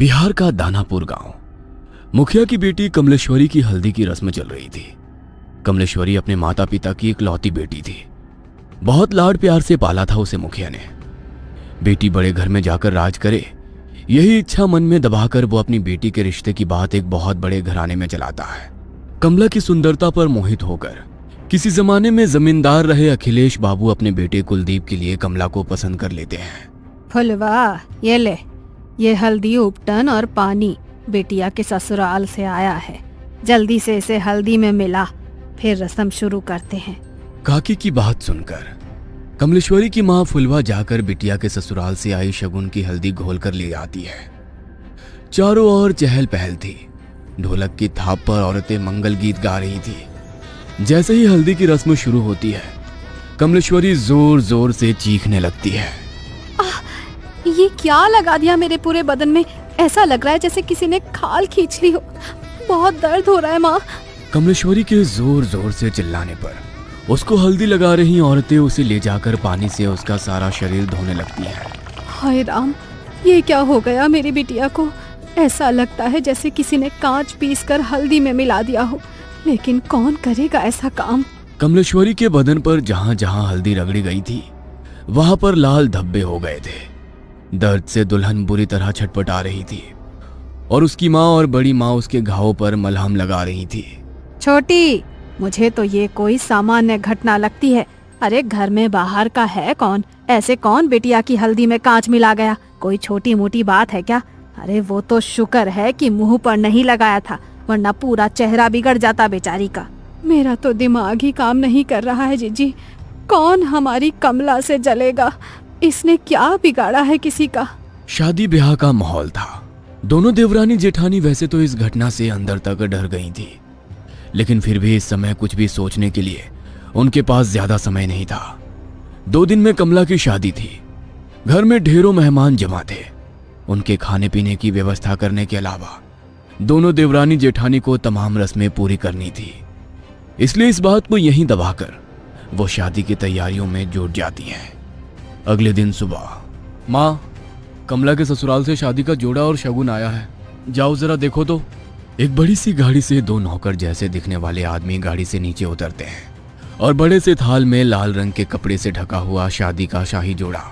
बिहार का दानापुर गांव। मुखिया की बेटी कमलेश्वरी की हल्दी की रस्म चल रही थी। कमलेश्वरी अपने माता पिता की इकलौती बेटी थी। बहुत लाड प्यार से पाला था उसे मुखिया ने। बेटी बड़े घर में जाकर राज करे, यही इच्छा मन में दबाकर वो अपनी बेटी के रिश्ते की बात एक बहुत बड़े घराने में चलाता है। कमला की सुंदरता पर मोहित होकर किसी जमाने में जमींदार रहे अखिलेश बाबू अपने बेटे कुलदीप के लिए कमला को पसंद कर लेते हैं। फुलवा, ये ले, ये हल्दी उपटन और पानी बेटिया के ससुराल से आया है। जल्दी से इसे हल्दी में मिला, फिर रस्म शुरू करते हैं। काकी की बात सुनकर कमलेश्वरी की माँ फुलवा जाकर बिटिया के ससुराल से आई शगुन की हल्दी घोल कर ले आती है। चारों ओर चहल पहल थी। ढोलक की थाप पर औरतें मंगल गीत गा रही थी। जैसे ही हल्दी की रस्म शुरू होती है, कमलेश्वरी जोर जोर से चीखने लगती है। ये क्या लगा दिया मेरे पूरे बदन में? ऐसा लग रहा है जैसे किसी ने खाल खींच ली हो। बहुत दर्द हो रहा है माँ। कमलेश्वरी के जोर जोर से चिल्लाने पर उसको हल्दी लगा रही औरतें उसे ले जाकर पानी से उसका सारा शरीर धोने लगती है। हाय राम, ये क्या हो गया मेरी बिटिया को? ऐसा लगता है जैसे किसी ने कांच पीस कर हल्दी में मिला दिया हो, लेकिन कौन करेगा ऐसा काम? कमलेश्वरी के बदन पर जहां जहां हल्दी रगड़ी गई थी, वहां पर लाल धब्बे हो गए थे। दर्द से दुल्हन बुरी तरह छटपटा रही थी और उसकी माँ और बड़ी माँ उसके घावों पर मलहम लगा रही थी। छोटी, मुझे तो ये कोई सामान्य घटना लगती है। अरे घर में बाहर का है कौन? ऐसे कौन बिटिया की हल्दी में कांच मिला गया? कोई छोटी मोटी बात है क्या? अरे वो तो शुक्र है कि मुंह पर नहीं लगाया था, वरना पूरा चेहरा बिगड़ जाता बेचारी का। मेरा तो दिमाग ही काम नहीं कर रहा है जीजी। कौन हमारी कमला से जलेगा? इसने क्या बिगाड़ा है किसी का? शादी ब्याह का माहौल था। दोनों देवरानी जेठानी वैसे तो इस घटना से अंदर तक डर गई थी, लेकिन फिर भी इस समय कुछ भी सोचने के लिए उनके पास ज्यादा समय नहीं था। 2 दिन में कमला की शादी थी। घर में ढेरों मेहमान जमा थे। उनके खाने पीने की व्यवस्था करने के अलावा दोनों देवरानी जेठानी को तमाम रस्में पूरी करनी थी। इसलिए इस बात को यहीं दबाकर वो शादी की तैयारियों में जुट जाती हैं। अगले दिन सुबह, माँ, कमला के ससुराल से शादी का जोड़ा और शगुन आया है, जाओ जरा देखो तो। एक बड़ी सी गाड़ी से 2 नौकर जैसे दिखने वाले आदमी गाड़ी से नीचे उतरते हैं और बड़े से थाल में लाल रंग के कपड़े से ढका हुआ शादी का शाही जोड़ा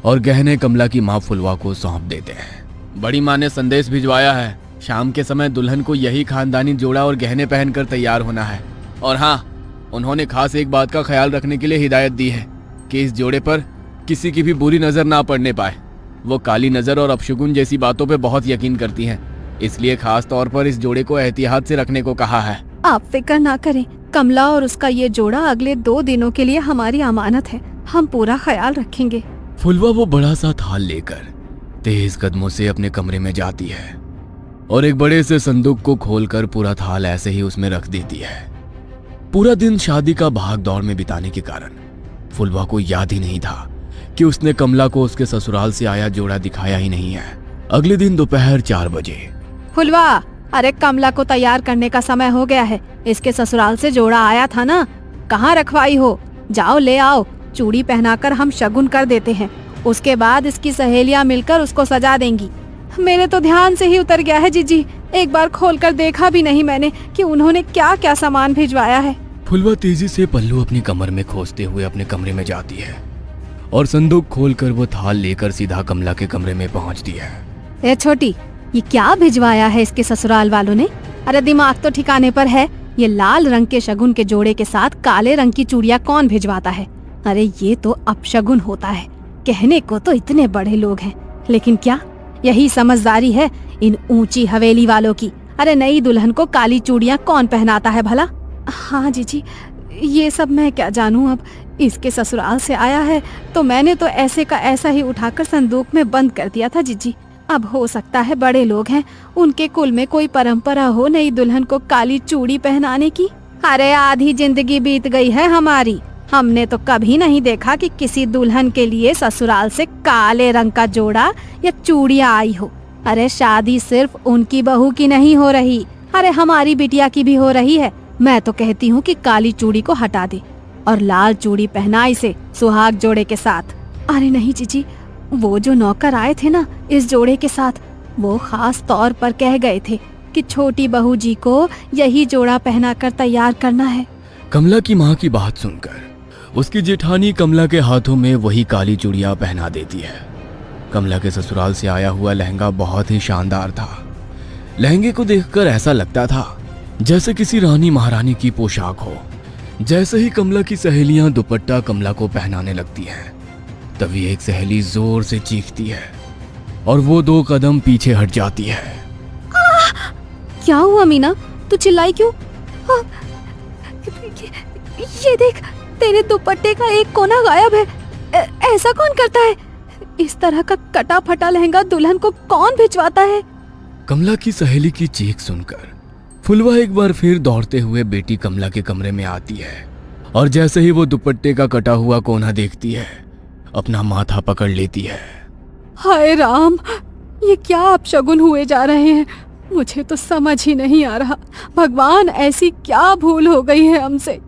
और गहने कमला की माँ फुलवा को सौंप देते हैं। बड़ी माँ ने संदेश भिजवाया है, शाम के समय दुल्हन को यही खानदानी जोड़ा और गहने पहनकर तैयार होना है। और हाँ, उन्होंने खास एक बात का ख्याल रखने के लिए हिदायत दी है कि इस जोड़े पर किसी की भी बुरी नजर ना पड़ने पाए। वो काली नजर और अपशगुन जैसी बातों पे बहुत यकीन करती हैं, इसलिए खास तौर पर इस जोड़े को एहतियात से रखने को कहा है। आप फिक्र ना करें, कमला और उसका ये जोड़ा अगले 2 दिनों के लिए हमारी अमानत है। हम पूरा ख्याल रखेंगे। फुलवा वो बड़ा सा थाल लेकर तेज कदमों से अपने कमरे में जाती है और एक बड़े से संदूक को खोलकर पूरा थाल ऐसे ही उसमें रख देती है। पूरा दिन शादी का भाग दौड़ में बिताने के कारण फुलवा को याद ही नहीं था कि उसने कमला को उसके ससुराल से आया जोड़ा दिखाया ही नहीं है। अगले दिन दोपहर 4 बजे, फुलवा, अरे कमला को तैयार करने का समय हो गया है। इसके ससुराल से जोड़ा आया था ना, कहाँ रखवाई हो? जाओ ले आओ। चूड़ी पहनाकर हम शगुन कर देते हैं, उसके बाद इसकी सहेलियां मिलकर उसको सजा देंगी। मेरे तो ध्यान से ही उतर गया है जीजी। एक बार खोलकर देखा भी नहीं मैंने कि उन्होंने क्या क्या सामान भिजवाया है। फुलवा तेजी से पल्लू अपनी कमर में खोसते हुए अपने कमरे में जाती है और संदूक खोलकर वो थाल लेकर सीधा कमला के कमरे में पहुंचती है। ए छोटी, ये क्या भिजवाया है इसके ससुराल वालों ने? अरे दिमाग तो ठिकाने पर है। ये लाल रंग के शगुन के जोड़े के साथ काले रंग की चूड़ियां कौन भिजवाता है? अरे ये तो अपशगुन होता है। कहने को तो इतने बड़े लोग हैं, लेकिन क्या यही समझदारी है इन ऊंची हवेली वालों की? अरे नई दुल्हन को काली चूड़ियां कौन पहनाता है भला? हाँ जीजी, ये सब मैं क्या जानूं। अब इसके ससुराल से आया है तो मैंने तो ऐसे का ऐसा ही उठाकर संदूक में बंद कर दिया था जीजी। अब हो सकता है बड़े लोग हैं, उनके कुल में कोई परंपरा हो नई दुल्हन को काली चूड़ी पहनाने की। अरे आधी जिंदगी बीत गई है हमारी, हमने तो कभी नहीं देखा कि किसी दुल्हन के लिए ससुराल से काले रंग का जोड़ा या चूड़ियां आई हो। अरे शादी सिर्फ उनकी बहू की नहीं हो रही, अरे हमारी बिटिया की भी हो रही है। मैं तो कहती हूँ कि काली चूड़ी को हटा दे और लाल चूड़ी पहना इसे सुहाग जोड़े के साथ। अरे नहीं जीजी, वो जो नौकर आए थे ना इस जोड़े के साथ, वो खास तौर पर कह गए थे कि छोटी बहू जी को यही जोड़ा पहनाकर तैयार करना है। कमला की माँ की बात सुनकर उसकी जेठानी कमला के हाथों में वही काली चूड़ियां पहना देती है। कमला के ससुराल से आया हुआ लहंगा बहुत ही शानदार था। लहंगे को देखकर ऐसा लगता था जैसे किसी रानी महारानी की पोशाक हो। जैसे ही कमला की सहेलियां दुपट्टा कमला को पहनाने लगती हैं, तभी एक सहेली जोर से चीखती है और वो 2 कदम पीछे हट जाती है। क्या हुआ मीना, तू चिल्लाई क्यों? ये देख, तेरे दुपट्टे का एक कोना गायब है। ऐसा कौन करता है? इस तरह का कटा फटा लहंगा दुल्हन को कौन भिजवाता है? कमला की सहेली की चीख सुनकर फुलवा एक बार फिर दौड़ते हुए बेटी कमला के कमरे में आती है और जैसे ही वो दुपट्टे का कटा हुआ कोना देखती है, अपना माथा पकड़ लेती है। हाय राम, ये क्या अपशगुन हुए जा रहे हैं? मुझे तो समझ ही नहीं आ रहा। भगवान, ऐसी क्या भूल हो गई है हमसे?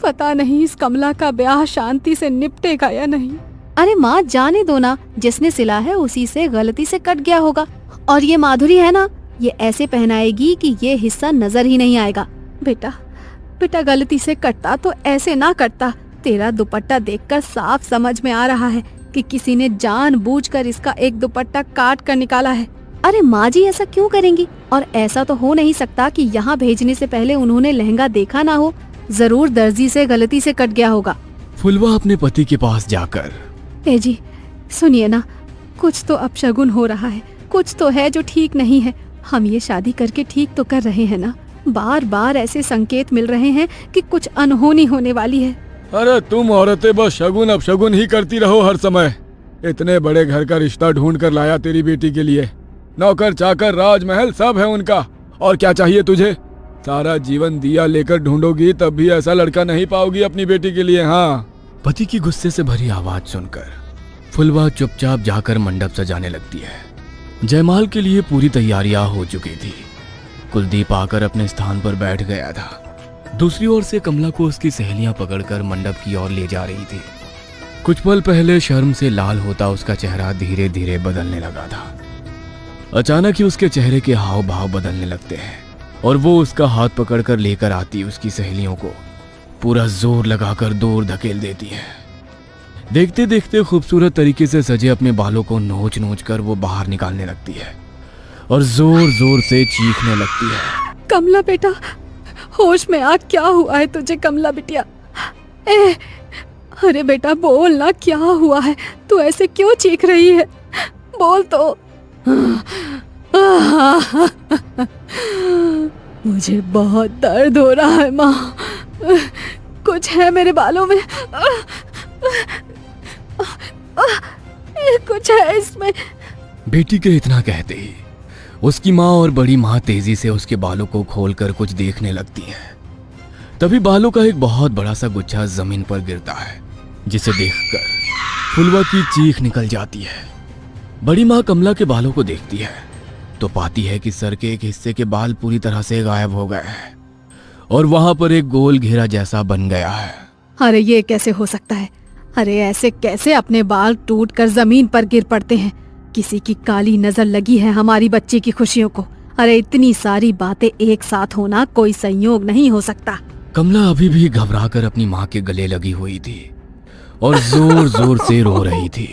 पता नहीं इस कमला का ब्याह शांति से निपटेगा या नहीं। अरे माँ, जाने दो ना, जिसने सिला है उसी से गलती से कट गया होगा। और ये माधुरी है ना, ये ऐसे पहनाएगी कि ये हिस्सा नजर ही नहीं आएगा। बेटा गलती से कटता तो ऐसे ना कटता। तेरा दुपट्टा देखकर साफ समझ में आ रहा है कि किसी ने जानबूझकर इसका एक दुपट्टा काट कर निकाला है। अरे माँ जी, ऐसा क्यों करेंगी? और ऐसा तो हो नहीं सकता कि यहाँ भेजने से पहले उन्होंने लहंगा देखा ना हो। जरूर दर्जी से गलती से कट गया होगा। फुलवा अपने पति के पास जाकर, ए जी, सुनिए ना, कुछ तो अपशगुन हो रहा है, कुछ तो है जो ठीक नहीं है। हम ये शादी करके ठीक तो कर रहे हैं ना? बार बार ऐसे संकेत मिल रहे हैं कि कुछ अनहोनी होने वाली है। अरे तुम औरतें बस शगुन अपशगुन ही करती रहो हर समय। इतने बड़े घर का रिश्ता ढूंढ कर लाया तेरी बेटी के लिए। नौकर चाकर राजमहल सब है उनका, और क्या चाहिए तुझे? सारा जीवन दिया लेकर ढूंढोगी तब भी ऐसा लड़का नहीं पाओगी अपनी बेटी के लिए। हाँ। पति की गुस्से से भरी आवाज सुनकर फुलवा चुपचाप जाकर मंडप सजाने लगती है। जयमाल के लिए पूरी तैयारियां हो चुकी थी। कुलदीप आकर अपने स्थान पर बैठ गया था। दूसरी ओर से कमला को उसकी सहेलियां पकड़कर मंडप की ओर ले जा रही थी। कुछ पल पहले शर्म से लाल होता उसका चेहरा धीरे धीरे बदलने लगा था। अचानक ही उसके चेहरे के हाव भाव बदलने लगते हैं और वो उसका हाथ पकड़कर लेकर आती उसकी सहेलियों को पूरा जोर लगाकर दूर धकेल देती है। देखते देखते खूबसूरत तरीके से सजे अपने बालों को नोच नोच कर वो बाहर निकालने लगती है और जोर जोर से चीखने लगती है। कमला बेटा, होश में आ, क्या हुआ है तुझे? कमला बिटिया, अरे बेटा बोल ना, क्या हुआ है? तू ऐसे क्यों चीख रही है? बोल तो। मुझे बहुत दर्द हो रहा है माँ, कुछ है मेरे बालों में, कुछ है इसमें। बेटी के इतना कहते ही उसकी माँ और बड़ी माँ तेजी से उसके बालों को खोलकर कुछ देखने लगती हैं। तभी बालों का एक बहुत बड़ा सा गुच्छा जमीन पर गिरता है, जिसे देखकर फुलवा की चीख निकल जाती है। बड़ी माँ कमला के बालों को देखती है तो पाती है कि सर के एक हिस्से के बाल पूरी तरह से गायब हो गए हैं और वहां पर एक गोल घेरा जैसा बन गया है। अरे ये कैसे हो सकता है? अरे ऐसे कैसे अपने बाल टूटकर जमीन पर गिर पड़ते हैं? किसी की काली नजर लगी है हमारी बच्ची की खुशियों को। अरे इतनी सारी बातें एक साथ होना कोई संयोग नहीं हो सकता। कमला अभी भी घबराकर अपनी माँ के गले लगी हुई थी और जोर जोर से रो रही थी।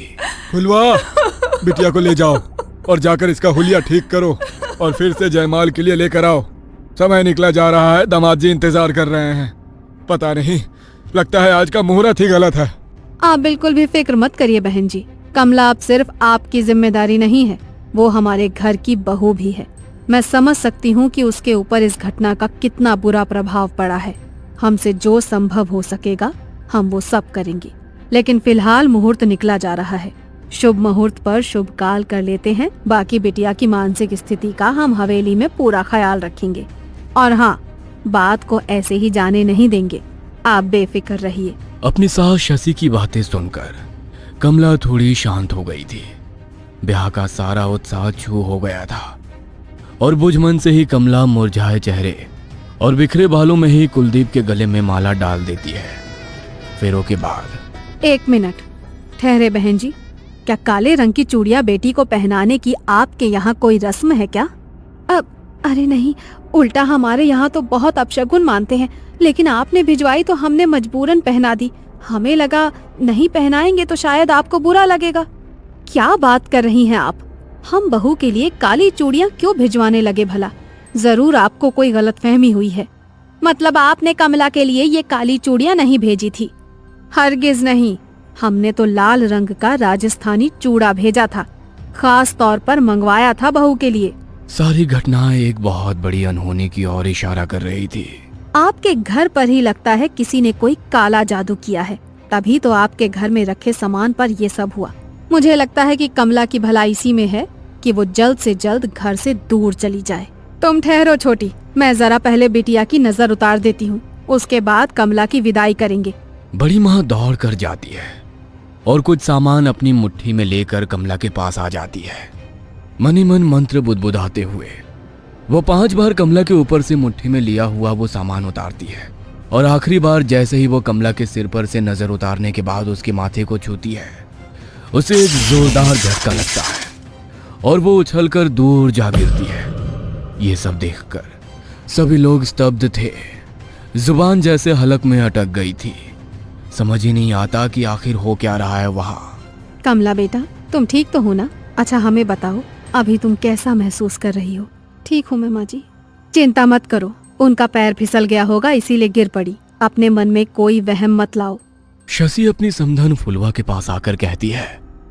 फुलवा, बिटिया को ले जाओ और जाकर इसका हुलिया ठीक करो और फिर से जयमाल के लिए लेकर आओ। समय निकला जा रहा है, दामाद जी इंतजार कर रहे हैं। पता नहीं, लगता है आज का मुहूर्त ही गलत है। आप बिल्कुल भी फिक्र मत करिए बहन जी, कमला अब सिर्फ आपकी जिम्मेदारी नहीं है, वो हमारे घर की बहू भी है। मैं समझ सकती हूँ कि उसके ऊपर इस घटना का कितना बुरा प्रभाव पड़ा है। हमसे जो संभव हो सकेगा हम वो सब करेंगे, लेकिन फिलहाल मुहूर्त निकला जा रहा है। शुभ मुहूर्त पर शुभ काल कर लेते हैं। बाकी बिटिया की मानसिक स्थिति का हम हवेली में पूरा ख्याल रखेंगे। और हाँ, बात को ऐसे ही जाने नहीं देंगे, आप बेफिक्र रहिए। अपनी सास शशि की बातें सुनकर कमला थोड़ी शांत हो गई थी। ब्याह का सारा उत्साह छू हो गया था और बुझमन से ही कमला मुरझाए चेहरे और बिखरे बालों में ही कुलदीप के गले में माला डाल देती है। फेरों के बाद 1 मिनट ठहरे बहन जी, क्या काले रंग की चूड़ियां बेटी को पहनाने की आपके यहाँ कोई रस्म है क्या? अब अरे नहीं, उल्टा हमारे यहाँ तो बहुत अपशगुन मानते हैं, लेकिन आपने भिजवाई तो हमने मजबूरन पहना दी। हमें लगा नहीं पहनाएंगे तो शायद आपको बुरा लगेगा। क्या बात कर रही हैं आप? हम बहू के लिए काली चूड़ियां क्यों भिजवाने लगे भला? जरूर आपको कोई गलतफहमी हुई है। मतलब आपने कमला के लिए ये काली चूड़ियां नहीं भेजी थी? हरगिज नहीं, हमने तो लाल रंग का राजस्थानी चूड़ा भेजा था, खास तौर पर मंगवाया था बहू के लिए। सारी घटनाएं एक बहुत बड़ी अनहोनी की ओर इशारा कर रही थी। आपके घर पर ही लगता है किसी ने कोई काला जादू किया है, तभी तो आपके घर में रखे सामान पर ये सब हुआ। मुझे लगता है कि कमला की भलाई इसी में है कि वो जल्द से जल्द घर से दूर चली जाए। तुम ठहरो छोटी, मैं जरा पहले बिटिया की नजर उतार देती हूँ, उसके बाद कमला की विदाई करेंगे। बड़ी माँ दौड़ कर जाती है और कुछ सामान अपनी मुट्ठी में लेकर कमला के पास आ जाती है। मनी मन मंत्र बुदबुदाते हुए वो 5 बार कमला के ऊपर से मुट्ठी में लिया हुआ वो सामान उतारती है और आखिरी बार जैसे ही वो कमला के सिर पर से नजर उतारने के बाद उसके माथे को छूती है, उसे एक जोरदार झटका लगता है और वो उछलकर दूर जा गिरती है। ये सब देखकर सभी लोग स्तब्ध थे, जुबान जैसे हलक में अटक गई थी। समझ ही नहीं आता कि आखिर हो क्या रहा है वहाँ। कमला बेटा, तुम ठीक तो हो ना? अच्छा हमें बताओ, अभी तुम कैसा महसूस कर रही हो? ठीक हूँ मैं माँ जी। चिंता मत करो, उनका पैर फिसल गया होगा इसीलिए गिर पड़ी। अपने मन में कोई वहम मत लाओ। शशि अपनी समधन फुलवा के पास आकर कहती है,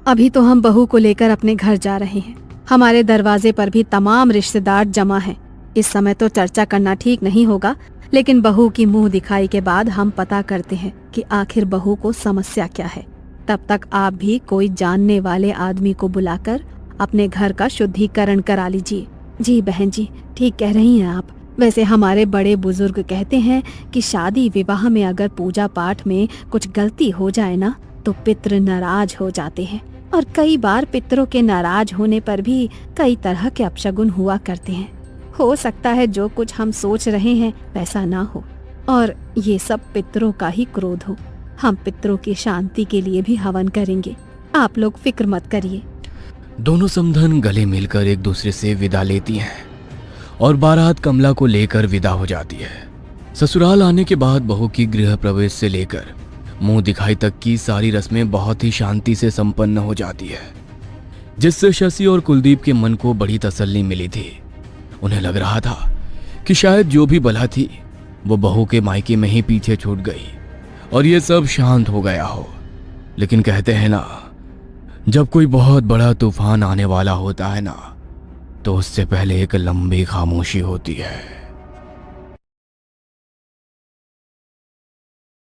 अभी तो हम बहू को लेकर अपने घर जा रहे हैं। हमारे दरवाजे पर भी तमाम रिश्तेदार जमा हैं। इस समय तो चर्चा करना ठीक नहीं होगा, लेकिन बहू की मुंह दिखाई के बाद हम पता करते हैं कि आखिर बहू को समस्या क्या है। तब तक आप भी कोई जानने वाले आदमी को बुलाकर अपने घर का शुद्धिकरण करा लीजिए। जी बहन जी, ठीक कह रही हैं आप। वैसे हमारे बड़े बुजुर्ग कहते हैं कि शादी विवाह में अगर पूजा पाठ में कुछ गलती हो जाए ना, तो पितृ नाराज हो जाते हैं, और कई बार पितरों के नाराज होने पर भी कई तरह के अपशगुन हुआ करते हैं। हो सकता है जो कुछ हम सोच रहे हैं वैसा ना हो, और ये सब पितरों का ही क्रोध हो। हम पितरों की शांति के लिए भी हवन करेंगे, आप लोग फिक्र मत करिए। दोनों समधन गले मिलकर एक दूसरे से विदा लेती हैं और बारात कमला को लेकर विदा हो जाती है। ससुराल आने के बाद बहू की गृह प्रवेश से लेकर मुंह दिखाई तक की सारी रस्में बहुत ही शांति से संपन्न हो जाती है, जिससे शशि और कुलदीप के मन को बड़ी तसल्ली मिली थी। उन्हें लग रहा था कि शायद जो भी बला थी वो बहू के मायके में ही पीछे छूट गई और ये सब शांत हो गया हो। लेकिन कहते हैं ना, जब कोई बहुत बड़ा तूफान आने वाला होता है ना, तो उससे पहले एक लंबी खामोशी होती है।